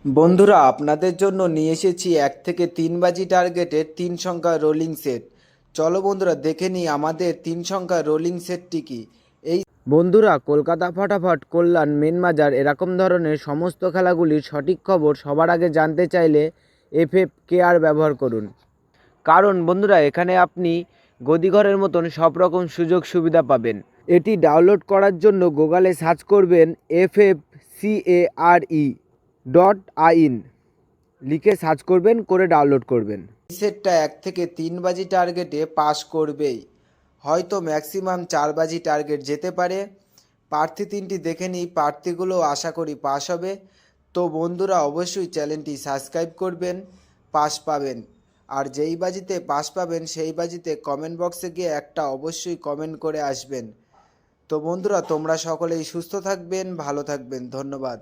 বন্ধুরা, আপনাদের জন্য নিয়ে এসেছি 1 থেকে 3 বাজি টার্গেটের 3 সংখ্যার রোলিং সেট। চলো বন্ধুরা, দেখে নিই আমাদের 3 সংখ্যার রোলিং সেটটি কি। এই বন্ধুরা, কলকাতা ফটাফট, কল্যাণ, মেন বাজার এরকম ধরনের সমস্ত খেলাগুলির সঠিক খবর সবার আগে জানতে চাইলে FFKR ব্যবহার করুন। কারণ বন্ধুরা, এখানে আপনি গদিঘরের মতন সব রকম সুযোগ সুবিধা পাবেন। এটি ডাউনলোড করার জন্য গুগলে সার্চ করবেন FFCARE.in, লিখে সার্চ করবেন, করে ডাউনলোড করবেন। এই সেটটা 1 থেকে 3 বাজি টার্গেটে পাস করবেই, হয়তো ম্যাক্সিমাম 4 বাজি টার্গেট যেতে পারে। প্রার্থী 3টি দেখে নিই, প্রার্থীগুলো আশা করি পাস হবে। তো বন্ধুরা, অবশ্যই চ্যানেলটি সাবস্ক্রাইব করবেন, পাস পাবেন। আর যেই বাজিতে পাস পাবেন সেই বাজিতে কমেন্ট বক্সে গিয়ে একটা অবশ্যই কমেন্ট করে আসবেন। তো বন্ধুরা, তোমরা সকলেই সুস্থ থাকবেন, ভালো থাকবেন, ধন্যবাদ।